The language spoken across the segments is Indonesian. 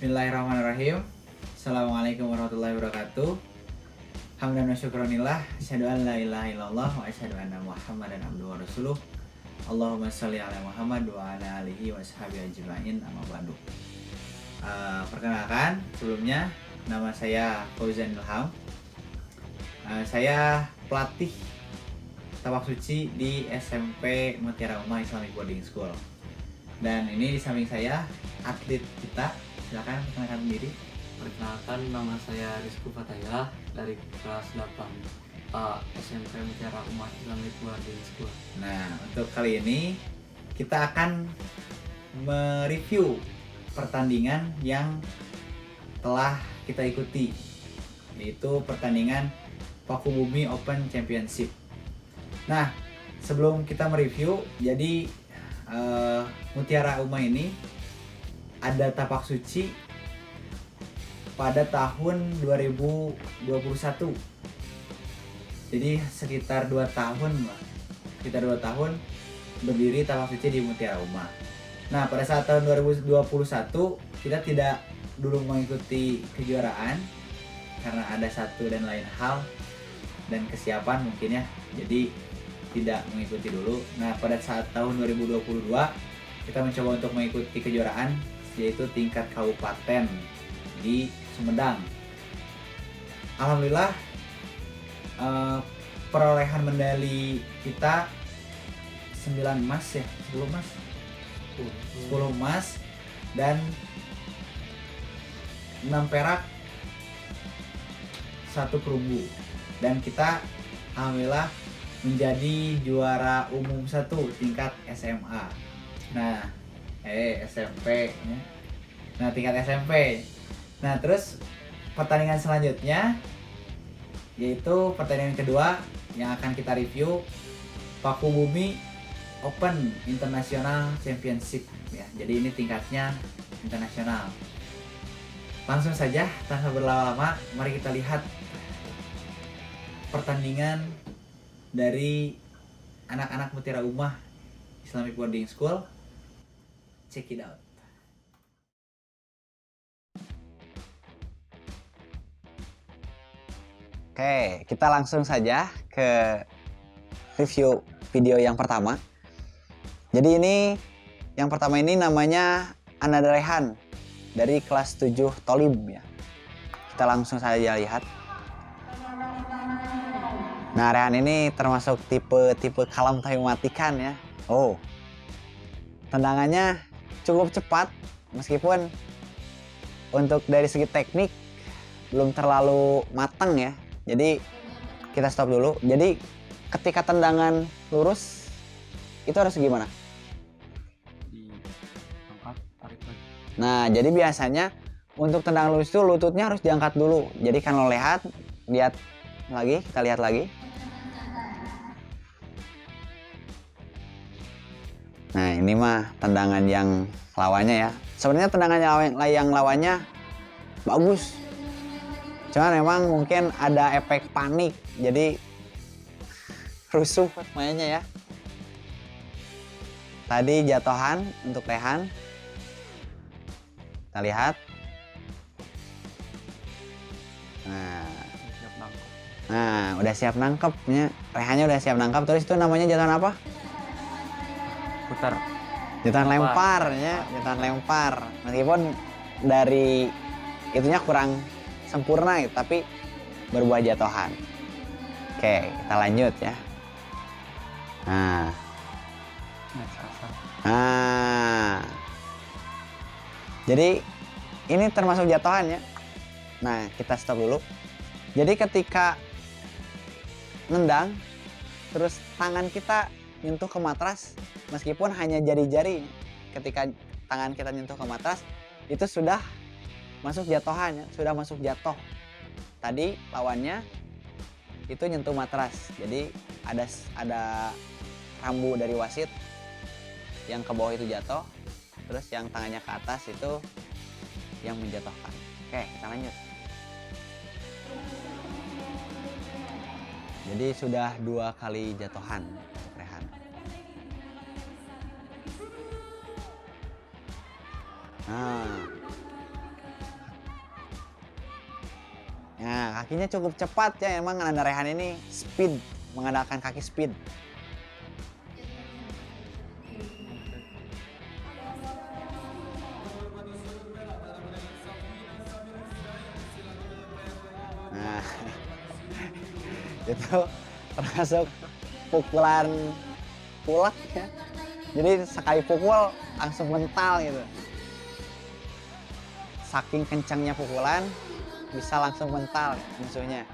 Bismillahirrahmanirrahim. Assalamualaikum warahmatullahi wabarakatuh. Hamdan wa syukranillah, asyhadu an la ilaha illallah wa asyhadu anna Muhammadan abduhu wa rasuluh. Allahumma shalli ala Muhammad wa ala alihi wa sahbihi ajma'in, amma ba'du. Perkenalkan, sebelumnya nama saya Fauzan Ilham. Saya pelatih tapak suci di SMP Mutiara Umah Islamic Boarding School. Dan ini di samping saya atlet kita. Silakan perkenalkan diri. Perkenalkan, nama saya Rizku Fatayah dari kelas 8A SMP Mutiara Umah Islamic Boarding School. Nah, untuk kali ini kita akan mereview pertandingan yang telah kita ikuti, yaitu pertandingan Paku Bumi Open Championship. Nah, sebelum kita mereview, jadi Mutiara Umah ini ada tapak suci pada tahun 2021. Jadi sekitar 2 tahun lah. Sekitar 2 tahun berdiri tapak suci di Mutiara Umah. Nah, pada saat tahun 2021 kita tidak dulu mengikuti kejuaraan karena ada satu dan lain hal dan kesiapan mungkin ya. Jadi tidak mengikuti dulu. Nah, pada saat tahun 2022 kita mencoba untuk mengikuti kejuaraan, yaitu tingkat kabupaten di Sumedang. Alhamdulillah perolehan medali kita 9 emas ya, 10 emas. 10 emas dan 6 perak, 1 perunggu. Dan kita alhamdulillah menjadi juara umum 1 tingkat SMA. Nah, SMP ya. Nah, tingkat SMP. Nah, terus pertandingan selanjutnya yaitu pertandingan kedua yang akan kita review, Paku Bumi Open International Championship ya. Jadi ini tingkatnya internasional. Langsung saja tanpa berlama-lama, mari kita lihat pertandingan dari anak-anak Mutiara Umah Islamic Boarding School. Check it out. Oke, kita langsung saja ke review video yang pertama. Jadi ini yang pertama ini namanya Ananda Rehan dari kelas 7 Tolib ya. Kita langsung saja lihat. Nah, Rehan ini termasuk tipe kalam tapi mematikan ya. Oh. Tendangannya cukup cepat meskipun untuk dari segi teknik belum terlalu matang ya. Jadi kita stop dulu. Jadi ketika tendangan lurus itu harus gimana? Diangkat, tarik lagi. Nah, jadi biasanya untuk tendangan lurus itu lututnya harus diangkat dulu. Jadi kalau lihat lagi, kita lihat lagi. Nah, ini mah tendangan yang lawannya ya. Sebenarnya tendangan yang lawannya bagus. Cuman memang mungkin ada efek panik. Jadi rusuh mainnya ya. Tadi jatuhan untuk Rehan. Kita lihat. Siap nangkep. Nah, udah siap nangkepnya. Rehannya udah siap nangkep. Terus itu namanya jatuhan apa? Putar. Jatuhan lempar ya, jatuhan lempar. Meskipun dari itunya kurang sempurna gitu, tapi berbuah jatuhan. Oke, kita lanjut ya. Nah. Jadi ini termasuk jatuhan ya. Nah, kita stop dulu. Jadi ketika nendang terus tangan kita nyentuh ke matras, meskipun hanya jari-jari, ketika tangan kita nyentuh ke matras itu sudah masuk jatuhan ya, sudah masuk jatuh. Tadi lawannya itu nyentuh matras, jadi ada rambu dari wasit yang ke bawah itu jatuh, terus yang tangannya ke atas itu yang menjatuhkan. Oke, kita lanjut. Jadi sudah 2 kali jatuhan untuk Rehan. Nah, Nah, kakinya cukup cepat ya, emang Ananda Rehan ini speed, mengandalkan kaki speed. Nah, itu termasuk pukulan pulak ya. Jadi sekali pukul langsung mental gitu. Saking kencangnya pukulan bisa langsung mental musuhnya.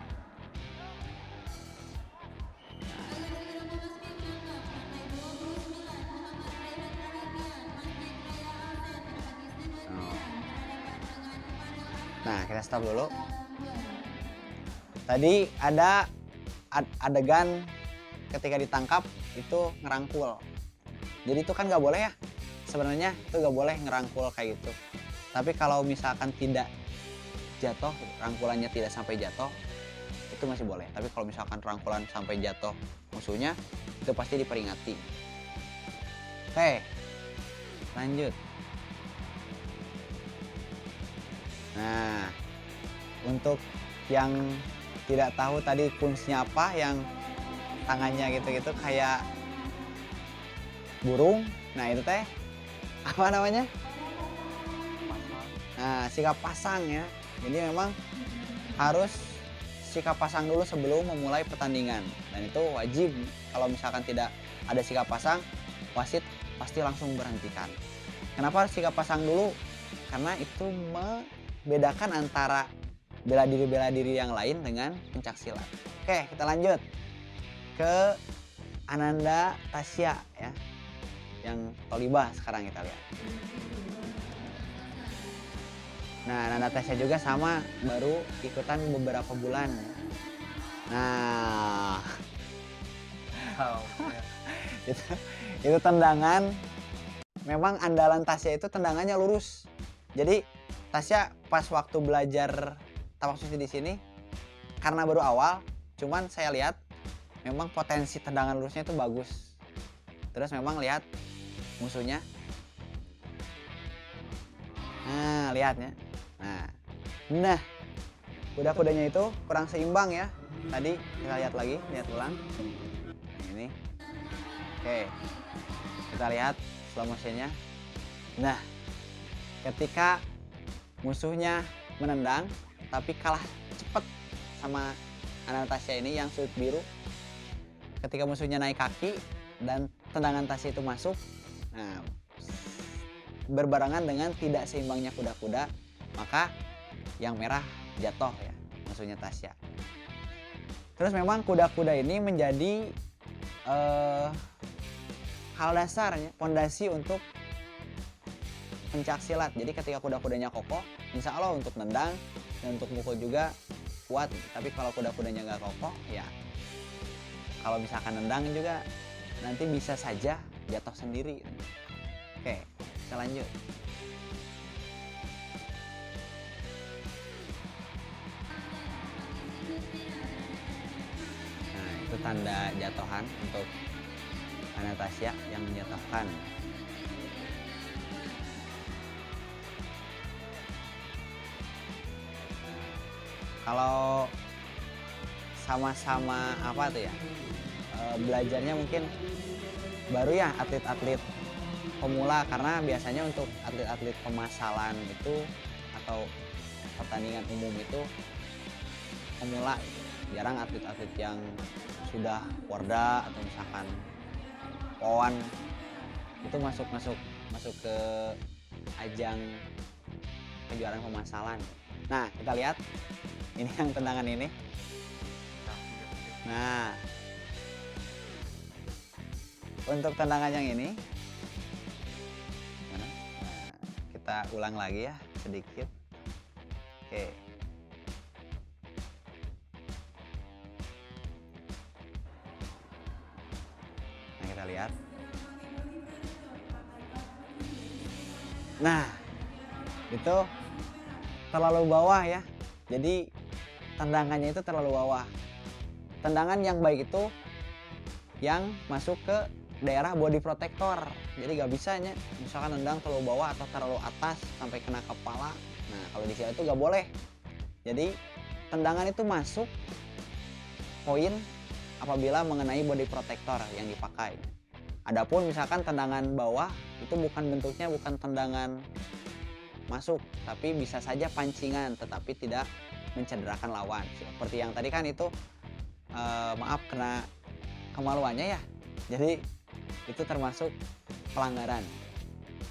Nah, kita stop dulu. Tadi ada adegan ketika ditangkap itu ngerangkul. Jadi itu kan nggak boleh ya. Sebenarnya itu nggak boleh ngerangkul kayak gitu. Tapi kalau misalkan tidak jatuh, rangkulannya tidak sampai jatuh, itu masih boleh. Tapi kalau misalkan rangkulan sampai jatuh musuhnya, itu pasti diperingati. Oke, lanjut. Nah, untuk yang tidak tahu tadi kuncinya apa, yang tangannya gitu-gitu kayak burung, nah itu teh apa namanya? Nah, sikap pasang ya. Jadi memang harus sikap pasang dulu sebelum memulai pertandingan, dan itu wajib. Kalau misalkan tidak ada sikap pasang, wasit pasti langsung berhentikan. Kenapa harus sikap pasang dulu? Karena itu membedakan antara bela diri yang lain dengan pencak silat. Oke, kita lanjut ke Ananda Tasya ya, yang Toliba sekarang kita lihat. Nah, Ananda Tasya juga sama, baru ikutan beberapa bulan. Nah, itu tendangan. Memang andalan Tasya itu tendangannya lurus. Jadi Tasya pas waktu belajar tapak suci di sini, karena baru awal, cuman saya lihat memang potensi tendangan lurusnya itu bagus. Terus memang lihat musuhnya. Nah, lihatnya. Nah, kuda-kudanya itu kurang seimbang ya. Tadi kita lihat lagi, lihat ulang. Nah, ini. Oke. Kita lihat slow motionnya. Nah, ketika musuhnya menendang tapi kalah cepat sama Ananda Tasya ini yang sudut biru, ketika musuhnya naik kaki dan tendangan Tasya itu masuk, nah, berbarengan dengan tidak seimbangnya kuda-kuda, maka yang merah jatuh ya, musuhnya Tasya. Terus memang kuda-kuda ini menjadi hal dasarnya, pondasi untuk pencak silat. Jadi ketika kuda-kudanya kokoh, insya Allah untuk nendang dan untuk mukul juga kuat. Tapi kalau kuda-kudanya nggak kokoh, ya kalau misalkan nendang juga nanti bisa saja jatuh sendiri. Oke, kita lanjut. Nah, itu tanda jatuhan untuk Ananda Tasya yang menjatuhkan. Kalau sama-sama apa tuh ya, belajarnya mungkin baru ya atlet-atlet pemula, karena biasanya untuk atlet-atlet pemasalan itu atau pertandingan umum itu pemula, jarang atlet-atlet yang sudah Porda atau misalkan PON itu masuk ke ajang kejuaraan pemasalan. Nah, kita lihat ini yang tendangan ini. Nah, untuk tendangan yang ini, nah, kita ulang lagi ya sedikit. Oke. Nah, kita lihat. Nah, itu terlalu bawah ya. Jadi tendangannya itu terlalu bawah. Tendangan yang baik itu yang masuk ke daerah body protector. Jadi gak bisa nya misalkan nendang terlalu bawah atau terlalu atas sampai kena kepala. Nah, kalau di silat itu gak boleh. Jadi tendangan itu masuk poin apabila mengenai body protector yang dipakai. Adapun misalkan tendangan bawah itu bentuknya bukan tendangan masuk, tapi bisa saja pancingan tetapi tidak mencederakan lawan. Seperti yang tadi kan itu maaf kena kemaluannya ya. Jadi itu termasuk pelanggaran.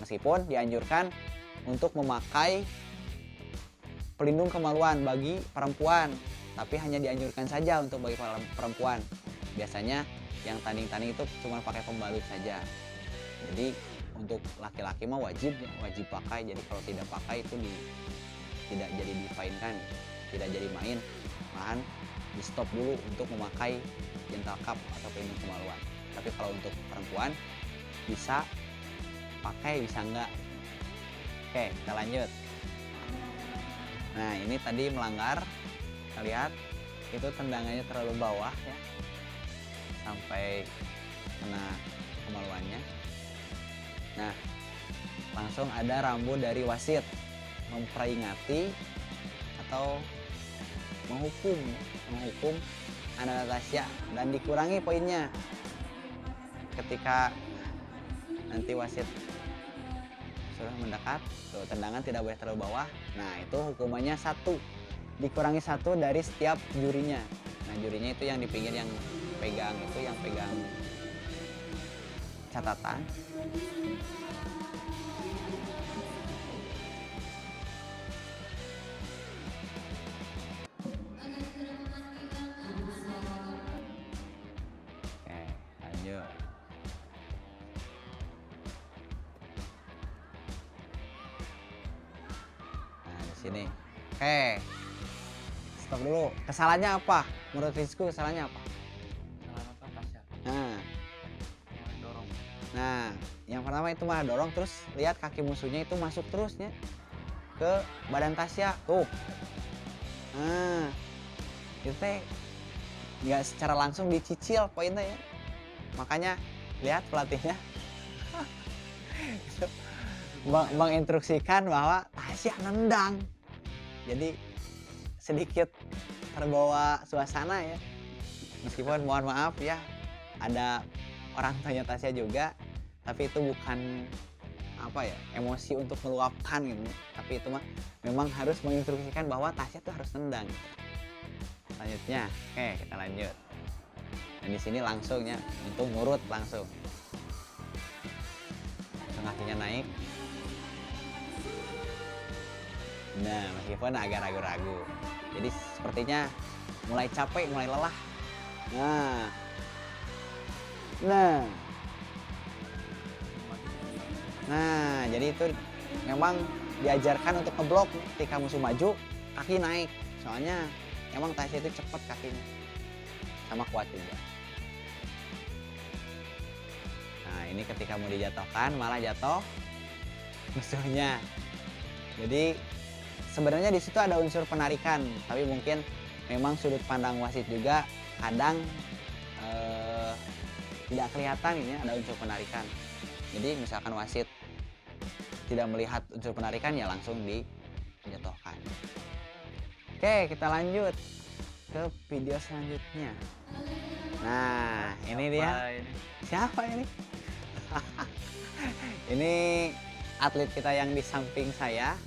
Meskipun dianjurkan untuk memakai pelindung kemaluan bagi perempuan, tapi hanya dianjurkan saja untuk bagi perempuan. Biasanya yang tanding-tanding itu cuma pakai pembalut saja. Jadi untuk laki-laki mah wajib pakai. Jadi kalau tidak pakai itu tidak jadi difainkan, tidak jadi main, malahan di stop dulu untuk memakai gentle cup atau pelindung kemaluan. Tapi kalau untuk perempuan bisa pakai, bisa enggak. Oke, kita lanjut. Nah, ini tadi melanggar. Kita lihat itu tendangannya terlalu bawah ya, sampai kena kemaluannya. Nah, langsung ada rambu dari wasit memperingati atau menghukum Anastasia dan dikurangi poinnya ketika nanti wasit sudah mendekat. Tuh, tendangan tidak boleh terlalu bawah. Nah, itu hukumannya 1, dikurangi 1 dari setiap jurinya. Nah, jurinya itu yang di pinggir yang pegang catatan. Oke, lanjut. Nah, di sini. Oke. Stop dulu. Kesalahannya apa? Menurut Rizku kesalahannya apa? Salah apa Tasya? Dorong. Nah, yang pertama itu malah dorong, terus lihat kaki musuhnya itu masuk terusnya ke badan Tasya. Tuh. Nah, itu teh nggak secara langsung dicicil poinnya ya. Makanya lihat pelatihnya menginstruksikan bahwa Tasya nendang. Jadi sedikit terbawa suasana ya. Meskipun mohon maaf ya, ada orang tuanya Tasya juga, tapi itu bukan emosi untuk meluapkan gitu. Tapi itu mah memang harus menginstruksikan bahwa Tasya tuh harus nendang. Selanjutnya, oke kita lanjut. Dan di sini langsung ya, untuk nurut langsung. Kakinya naik. Nah, meskipun agak ragu-ragu. Jadi sepertinya mulai capek, mulai lelah. Nah, jadi itu memang diajarkan untuk ngeblok ketika musuh maju, kaki naik. Soalnya emang Tasya itu cepat kakinya. Sama kuat juga. Nah, ini ketika mau dijatuhkan malah jatuh musuhnya. Jadi sebenarnya di situ ada unsur penarikan, tapi mungkin memang sudut pandang wasit juga kadang tidak kelihatan ini ada unsur penarikan. Jadi misalkan wasit tidak melihat unsur penarikan ya langsung dijatuhkan. Oke, kita lanjut ke video selanjutnya. Nah, ini dia. Siapa ini? Ini atlet kita yang di samping saya,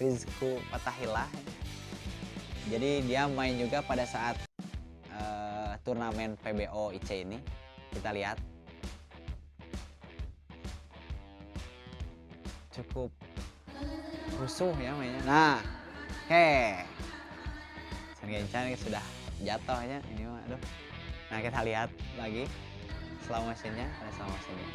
Rizku Fatahillah. Jadi dia main juga pada saat turnamen PBO IC ini. Kita lihat cukup rusuh ya mainnya. Nah, oke. Sengencan sudah jatuh ya ini mah. Aduh. Nah, kita lihat lagi slow motionnya, ada slow motionnya.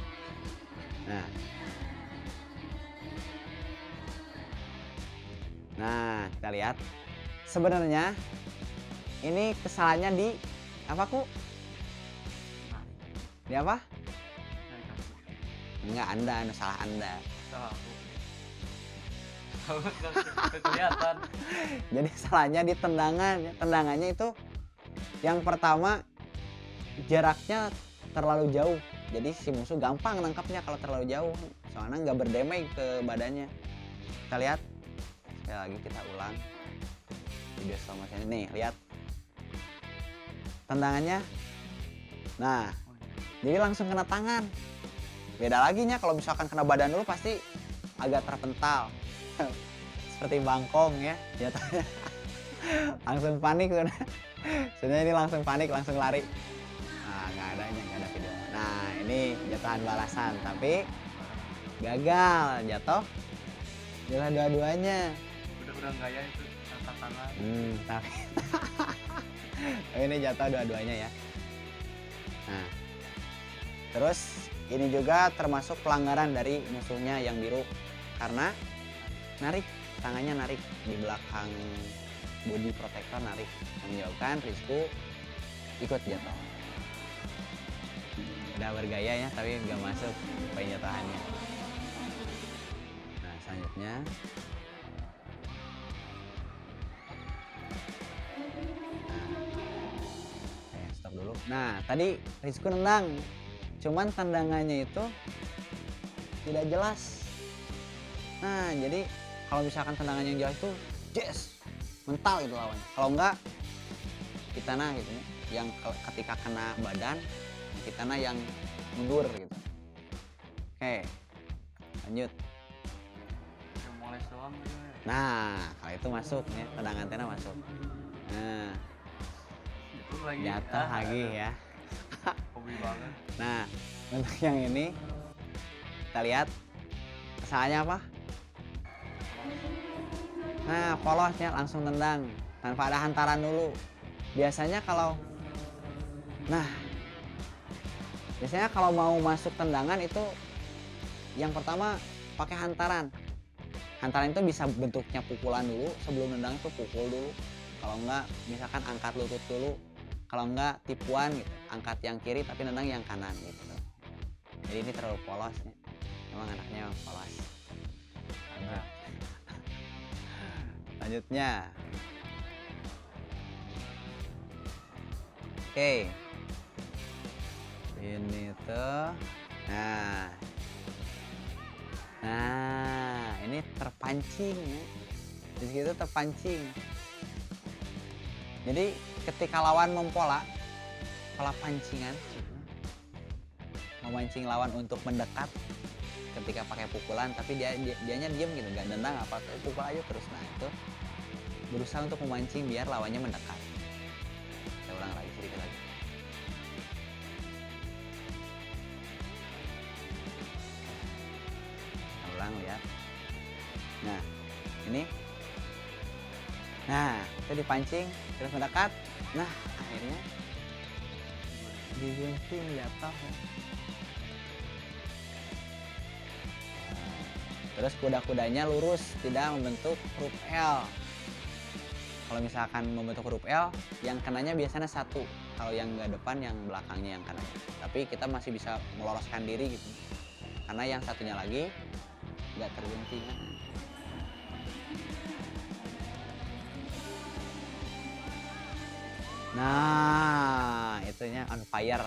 Nah, kita lihat sebenarnya ini kesalahannya di apa ku? Di apa? Enggak, Anda, salah Anda. Salah aku. Kelihatan. Jadi salahnya di tendangan. Tendangannya itu yang pertama jaraknya terlalu jauh. Jadi si musuh gampang nangkapnya kalau terlalu jauh. Soalnya nggak berdamage ke badannya. Kita lihat. Sekali lagi kita ulang. video slow motion ini. Nih, lihat. Tendangannya. Nah, jadi langsung kena tangan. Beda lagi nya kalau misalkan kena badan dulu pasti agak terpental. Seperti bangkong ya jatuhnya. Langsung panik sudah. Sebenarnya ini langsung panik, langsung lari. Nah, nggak ada video. Nah, ini jatuhan balasan, tapi gagal, jatuh dua-duanya. Udah gaya itu angkat tangan. Tapi ini jatuh dua-duanya ya. Nah, terus ini juga termasuk pelanggaran dari musuhnya yang biru karena narik tangannya, narik di belakang body protector, narik menyebabkan Rizku ikut jatuh. Udah bergaya ya, tapi nggak masuk poin jatuhannya. Nah, selanjutnya stop dulu. Nah, tadi Rizku nendang, cuman tendangannya itu tidak jelas. Nah, jadi kalau misalkan tendangan yang jelas itu yes, mental itu lawannya. Kalau enggak, Kitana gitu ya, yang ketika kena badan, Kitana yang mundur gitu. Oke, lanjut. Moles doang gitu ya. Nah, kalau itu masuk ya, tendangan Tena masuk. Nah, Itu lagi jatuh lagi ya. hobi banget. Nah, untuk yang ini kita lihat kesalahannya apa? Nah, polosnya langsung tendang tanpa ada hantaran dulu. Biasanya kalau mau masuk tendangan itu yang pertama pakai hantaran. Hantaran itu bisa bentuknya pukulan dulu, sebelum nendang itu pukul dulu. Kalau enggak misalkan angkat lutut dulu. Kalau enggak tipuan gitu, angkat yang kiri tapi nendang yang kanan gitu. Jadi ini terlalu polos nih. Emang anaknya emang polos. Lanjutnya. Oke. Ini tuh. Nah, ini terpancing ya. Di situ terpancing. Jadi ketika lawan mempola pancingan, memancing lawan untuk mendekat ketika pakai pukulan, tapi dianya diam gitu, nggak nendang apa, pukul aja terus. Nah, itu berusaha untuk memancing biar lawannya mendekat. Saya ulang lagi sedikit lagi. Kita ulang lihat. Nah, ini. Nah, itu dipancing terus mendekat. Nah, akhirnya digunting jatuh. Terus kuda-kudanya lurus, tidak membentuk huruf L. Kalau misalkan membentuk huruf L, yang kenanya biasanya satu. Kalau yang nggak depan, yang belakangnya yang kena. Tapi kita masih bisa meloloskan diri gitu. Karena yang satunya lagi nggak tergunting. Nah, itunya on fire.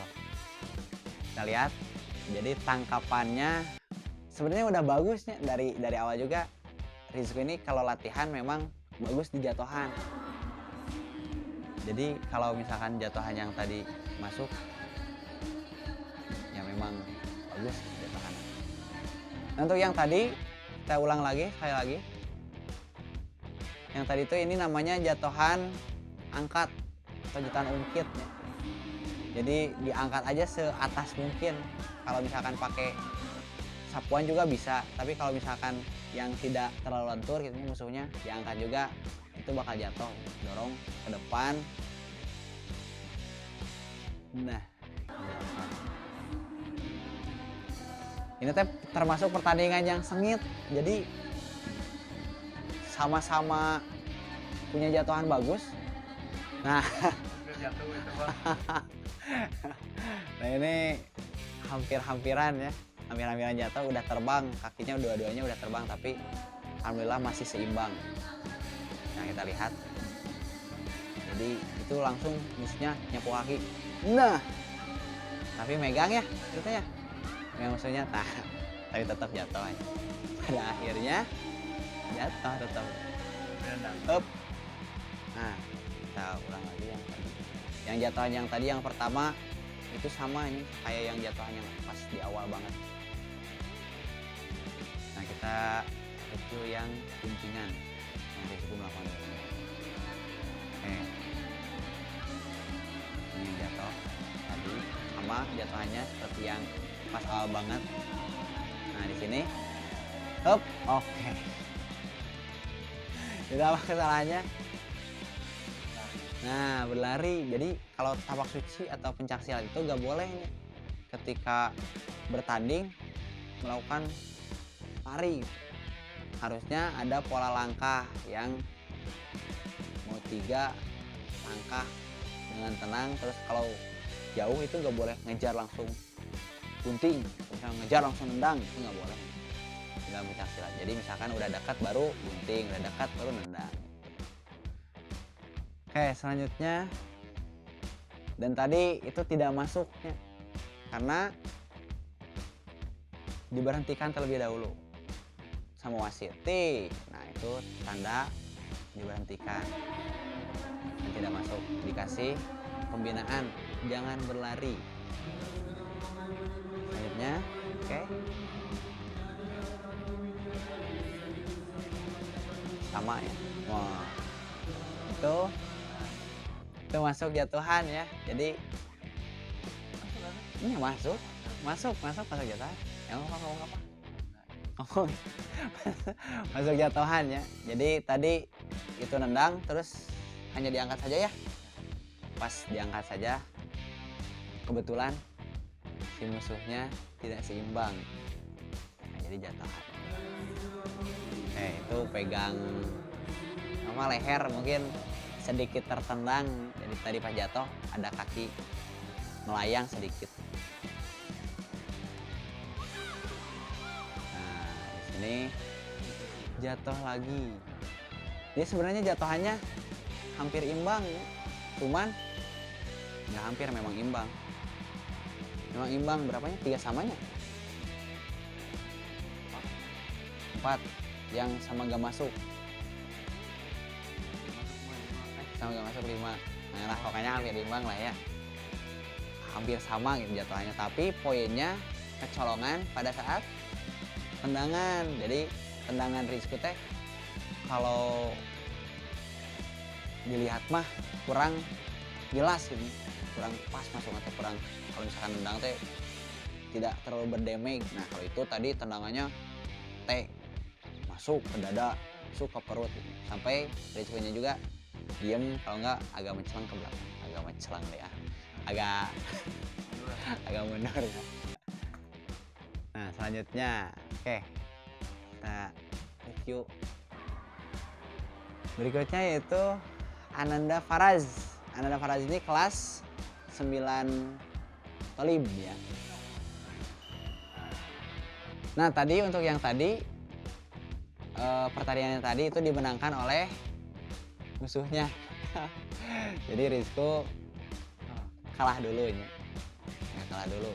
Kita lihat. Jadi tangkapannya sebenarnya udah bagus nih dari awal juga. Rizku ini kalau latihan memang bagus di jatuhan. Jadi kalau misalkan jatuhan yang tadi masuk, ya memang bagus jatuhan. Nah, untuk yang tadi kita ulang lagi sekali lagi. Yang tadi itu ini namanya jatuhan angkat atau jatuhan ungkit ya. Jadi diangkat aja seatas mungkin. Kalau misalkan pakai sapuan juga bisa, tapi kalau misalkan yang tidak terlalu lentur gitu musuhnya diangkat juga, itu bakal jatuh. Dorong ke depan. Nah, ini termasuk pertandingan yang sengit. Jadi sama-sama punya jatuhan bagus. Nah, Jatuh itu Bang. nah ini hampir-hampiran ya, hampir-hampiran jatuh, udah terbang, kakinya dua-duanya udah terbang, tapi alhamdulillah masih seimbang. Nah, kita lihat. Jadi itu langsung musuhnya nyapu kaki. Nah, tapi megang ya ceritanya. Megang musuhnya, tapi tetap jatuh aja. Pada akhirnya jatuh tetap. Up. Nah, kita ulang lagi yang tadi. Yang jatuhan yang tadi yang pertama itu sama ini kayak yang jatuhan yang pas di awal banget. Nah, kita review yang guntingan yang risiko melakukan dulu. Oke. Ini jatuh tadi sama jatuhannya seperti yang pas awal banget. Nah, di sini up, oke. Tidak apa kesalahannya. Nah, berlari. Jadi kalau tapak suci atau pencak silat itu gak boleh nih ketika bertanding melakukan lari. Harusnya ada pola langkah yang mau 3 langkah dengan tenang. Terus kalau jauh itu gak boleh ngejar langsung gunting, misalnya ngejar langsung nendang, itu gak boleh dalam pencak silat. Jadi misalkan udah dekat baru gunting, udah dekat baru nendang. Oke, selanjutnya, dan tadi itu tidak masuknya karena diberhentikan terlebih dahulu sama wasit. Nah, itu tanda diberhentikan dan tidak masuk. Dikasih pembinaan, jangan berlari. Selanjutnya, oke, sama ya. Wah, itu masuk jatuhan ya. Jadi ini masuk jatuhan. Yang apa? Masuk jatuhan ya. Jadi tadi itu nendang terus hanya diangkat saja ya. Pas diangkat saja kebetulan si musuhnya tidak seimbang. Nah, jadi jatuhan. Oke, itu pegang sama leher mungkin sedikit tertendang. Jadi tadi pas jatuh ada kaki melayang sedikit. Nah, di sini jatuh lagi. Jadi sebenarnya jatuhannya hampir imbang ya. Cuman nggak hampir, memang imbang. Memang imbang berapanya? 3 samanya. 4 yang sama gak masuk. Sama gak masuk 5. Nah lah, pokoknya hampir imbang lah ya. Hampir sama gitu jatuhannya. Tapi poinnya kecolongan pada saat tendangan. Jadi tendangan Rizky teh kalau dilihat mah kurang jelas ini. Kurang pas masuk atau kurang, kalau misalkan tendang teh tidak terlalu berdamage. Nah kalau itu tadi tendangannya teh masuk ke dada, masuk ke perut gitu. Sampai Rizky-nya juga diem, kalau enggak agak mencelang ke belakang. Agak mencelang deh ya, agak mundur ya. Nah selanjutnya, oke, kita review berikutnya yaitu Ananda Faraz. Ananda Faraz ini kelas 9 Tolib ya. Nah tadi untuk yang tadi pertandingan tadi itu dimenangkan oleh musuhnya. Jadi Rizko kalah dulu ya. Kalah dulu.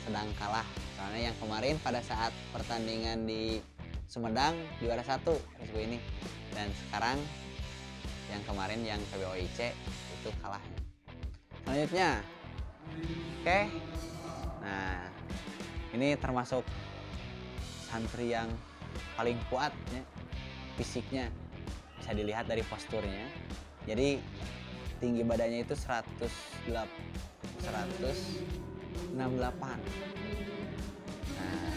Sedang kalah. Soalnya yang kemarin pada saat pertandingan di Sumedang juara 1 Rizko ini. Dan sekarang yang kemarin yang PBOIC itu kalah. Selanjutnya, oke. Nah, ini termasuk santri yang paling kuat ya, fisiknya bisa dilihat dari posturnya. Jadi tinggi badannya itu 168. Nah,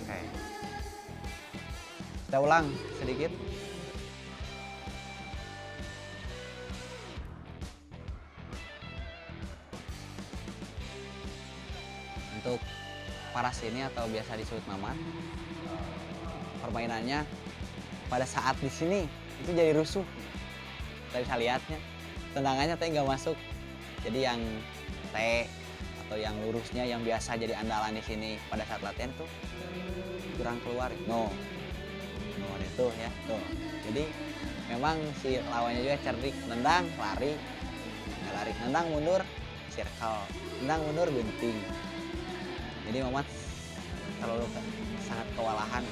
oke. Kita ulang sedikit. Untuk Faraz ini atau biasa disebut Mamat, permainannya pada saat di sini itu jadi rusuh. Kita bisa lihatnya, tendangannya teh nggak masuk. Jadi yang teh atau yang lurusnya yang biasa jadi andalan di sini pada saat latihan tuh kurang keluar. No itu ya tuh. Jadi memang si lawannya juga cerdik, nendang lari, nggak lari, nendang mundur circle, nendang mundur gunting. Jadi Mamat terlalu sangat kewalahan.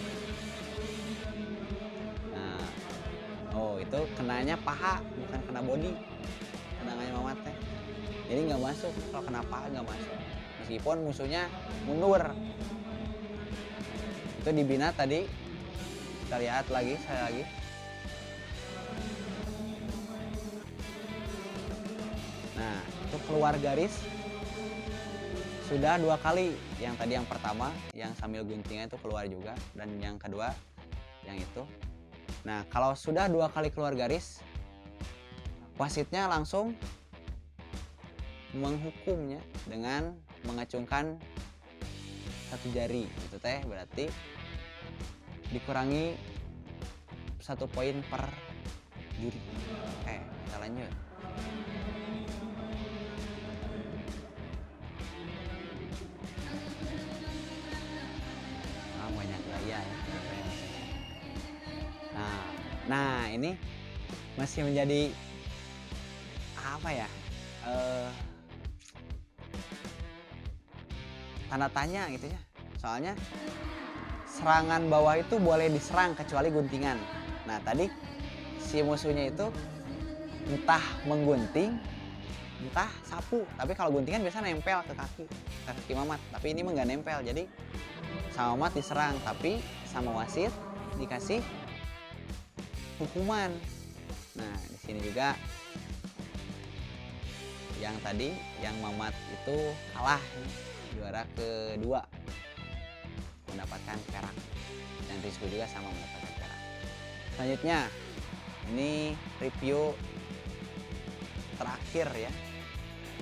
itu kenanya paha bukan kena body tendangannya Mamat teh. Jadi nggak masuk, kalau kena paha nggak masuk. Meskipun musuhnya mundur. Itu dibina tadi. Kita lihat lagi, saya lagi. Nah, itu keluar garis sudah 2 kali. Yang tadi yang pertama, yang sambil guntingnya itu keluar juga. Dan yang kedua, yang itu. Nah, kalau sudah 2 kali keluar garis, wasitnya langsung menghukumnya dengan mengacungkan 1 jari. Itu teh berarti dikurangi 1 poin per juri. Oke, kita lanjut. Banyak gaya ya. Nah ini masih menjadi apa ya? Tanda tanya gitu ya. Soalnya serangan bawah itu boleh diserang kecuali guntingan. Nah tadi si musuhnya itu entah menggunting, entah sapu. Tapi kalau guntingan biasa nempel ke kaki Mamat. Tapi ini mah nggak nempel. Jadi sama Mamat diserang, tapi sama wasit dikasih hukuman. Nah di sini juga yang tadi yang Mamat itu kalah, juara kedua, mendapatkan perak, dan Rizku juga sama mendapatkan perak. Selanjutnya ini review terakhir ya,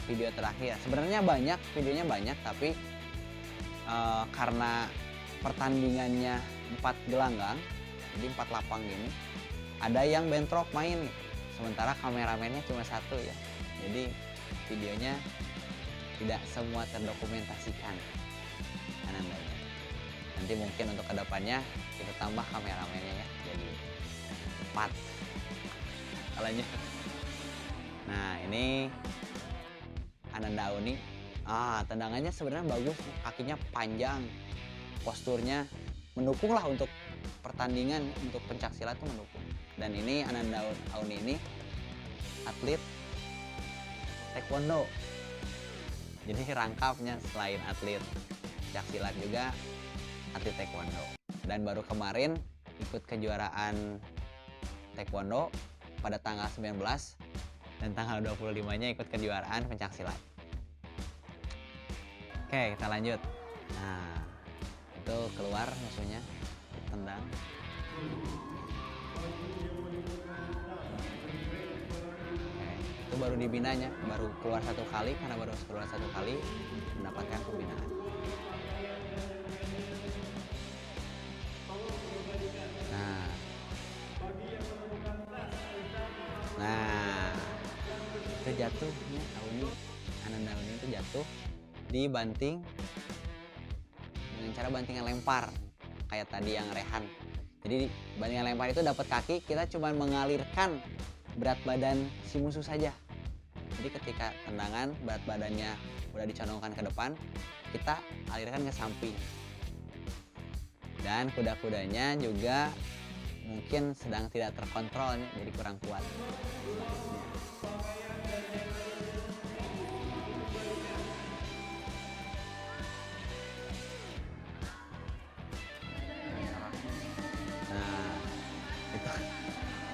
video terakhir. Sebenarnya banyak videonya banyak, tapi karena pertandingannya 4 gelanggang, jadi 4 lapang gini, ada yang bentrok main, sementara kameramennya cuma 1 ya. Jadi videonya tidak semua terdokumentasikan anandanya. Nanti mungkin untuk kedepannya kita tambah kameramennya ya, jadi 4. Kalanya. Nah ini Ananda Auni. Tendangannya sebenarnya bagus, kakinya panjang, posturnya mendukung lah untuk pertandingan, untuk pencak silat tuh mendukung. Dan ini Ananda Auni ini atlet taekwondo. Jadi rangkapnya selain atlet pencak silat juga atlet taekwondo. Dan baru kemarin ikut kejuaraan taekwondo pada tanggal 19 dan tanggal 25-nya ikut kejuaraan pencak silat. Oke, kita lanjut. Nah, itu keluar musuhnya, tendang. Itu baru dibinanya, baru keluar 1 kali, karena baru keluar 1 kali mendapatkan pembinaan. Nah, itu jatuhnya Ananda Auni itu jatuh dibanting dengan cara bantingan lempar kayak tadi yang Rehan. Jadi bantingan lempar itu dapat kaki, kita cuma mengalirkan berat badan si musuh saja. Jadi ketika tendangan berat badannya udah dicondongkan ke depan, kita alirkan ke samping. Dan kuda-kudanya juga mungkin sedang tidak terkontrol, jadi kurang kuat.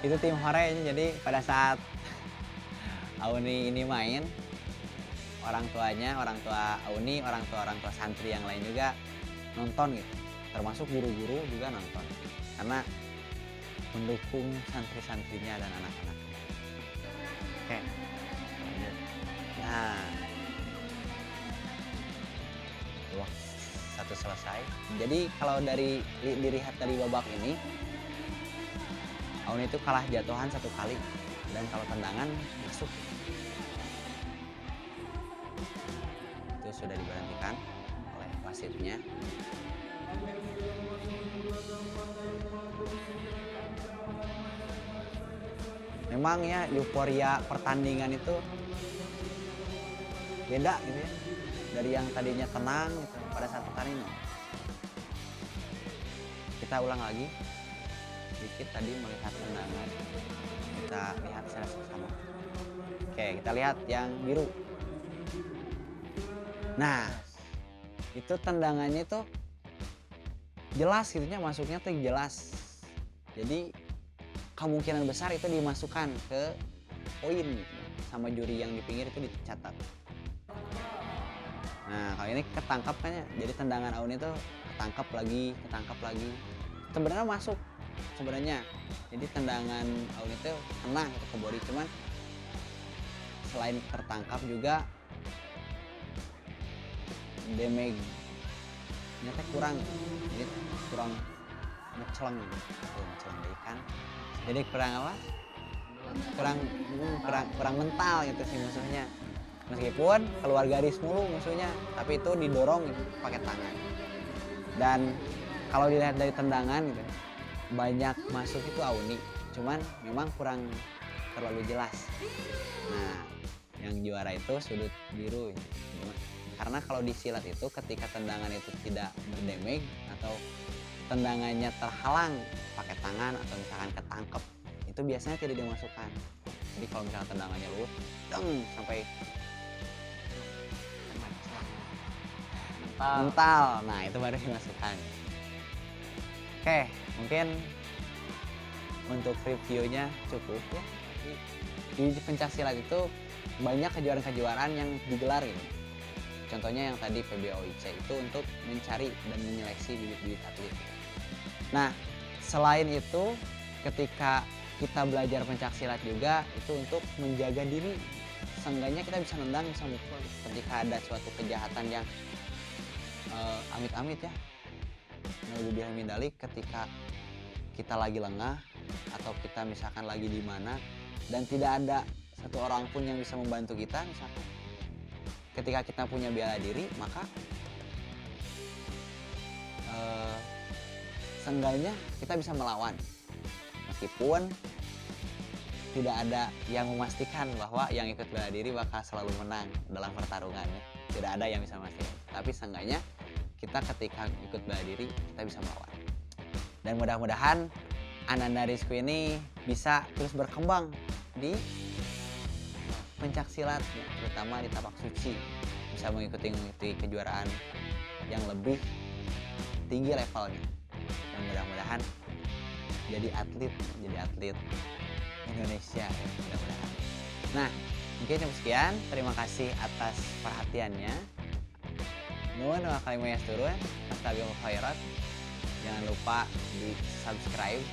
Itu tim Hore. Jadi pada saat Auni ini main, orang tua Auni, orang tua santri yang lain juga nonton gitu, termasuk guru-guru juga nonton karena mendukung santri-santrinya dan anak-anaknya. Oke, nah waktu 1 selesai. Jadi kalau dilihat dari babak ini, Auni itu kalah jatuhan 1 kali, dan kalau tendangan masuk. Itu sudah diberhentikan oleh wasitnya. Memang ya euforia pertandingan itu beda gitu ya, dari yang tadinya tenang gitu, pada saat pertandingan. Kita ulang lagi. sedikit tadi melihat tendangan. Kita lihat secara sama. Oke, kita lihat yang biru. Nah, itu tendangannya tuh jelas gitunya, masuknya tuh jelas. Jadi kemungkinan besar itu dimasukkan ke poin gitu. Sama juri yang di pinggir itu dicatat. Nah, kalau ini ketangkap kan ya. Jadi tendangan Aun itu ketangkap lagi. Sebenarnya masuk sebenarnya. Jadi tendangan Aun itu kena gitu ke body, cuman selain tertangkap juga damage nyata kurang, jadi kurang ngeceleng deh kan. Jadi kurang apa? Kurang mental gitu sih musuhnya. Meskipun keluar garis mulu musuhnya, tapi itu didorong gitu, pakai tangan. Dan kalau dilihat dari tendangan gitu, banyak masuk itu Auni, cuman memang kurang terlalu jelas. Nah, yang juara itu sudut biru gitu. Karena kalau di silat itu ketika tendangan itu tidak berdamage atau tendangannya terhalang pakai tangan atau misalkan ketangkep, itu biasanya tidak dimasukkan. Jadi kalau misalkan tendangannya lurus sampai mental, nah itu baru dimasukkan. Oke, mungkin untuk reviewnya cukup ya. Di pencaksilat itu banyak kejuaraan-kejuaraan yang digelar gitu. Contohnya yang tadi PBOIC itu untuk mencari dan menyeleksi bibit-bibit atlet. Nah, selain itu ketika kita belajar pencaksilat juga itu untuk menjaga diri. Seenggaknya kita bisa nendang, bisa mukul ketika ada suatu kejahatan yang amit-amit ya. Nauzubillah min dzalik, ketika kita lagi lengah atau kita misalkan lagi di mana dan tidak ada satu orang pun yang bisa membantu kita, misalkan ketika kita punya bela diri, maka seenggaknya kita bisa melawan meskipun tidak ada yang memastikan bahwa yang ikut bela diri bakal selalu menang dalam pertarungannya. Tidak ada yang bisa memastikan, tapi seenggaknya kita ketika ikut bela diri kita bisa melawan. Dan mudah-mudahan Ananda Rizku ini bisa terus berkembang di pencaksilat, terutama di tapak suci, bisa mengikuti kejuaraan yang lebih tinggi levelnya, dan mudah-mudahan jadi atlet Indonesia ya, mudah-mudahan. Nah, mungkin cukup sekian, terima kasih atas perhatiannya. Nuhun wa kalimah yasturun, astagfirullah khairat. Jangan lupa di subscribe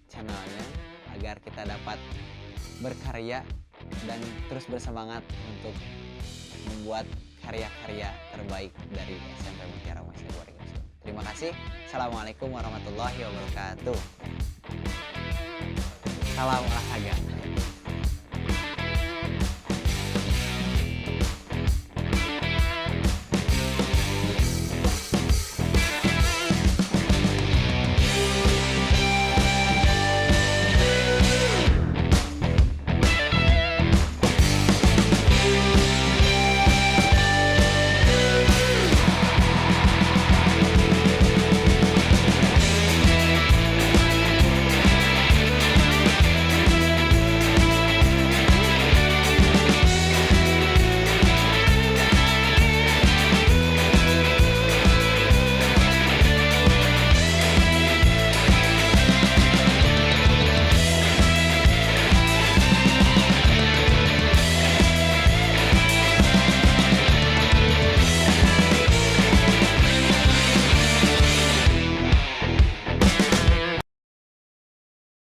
channelnya agar kita dapat berkarya dan terus bersemangat untuk membuat karya-karya terbaik dari SMP Mutiara Emas Negeri. Terima kasih. Assalamualaikum warahmatullahi wabarakatuh. Salam olahraga.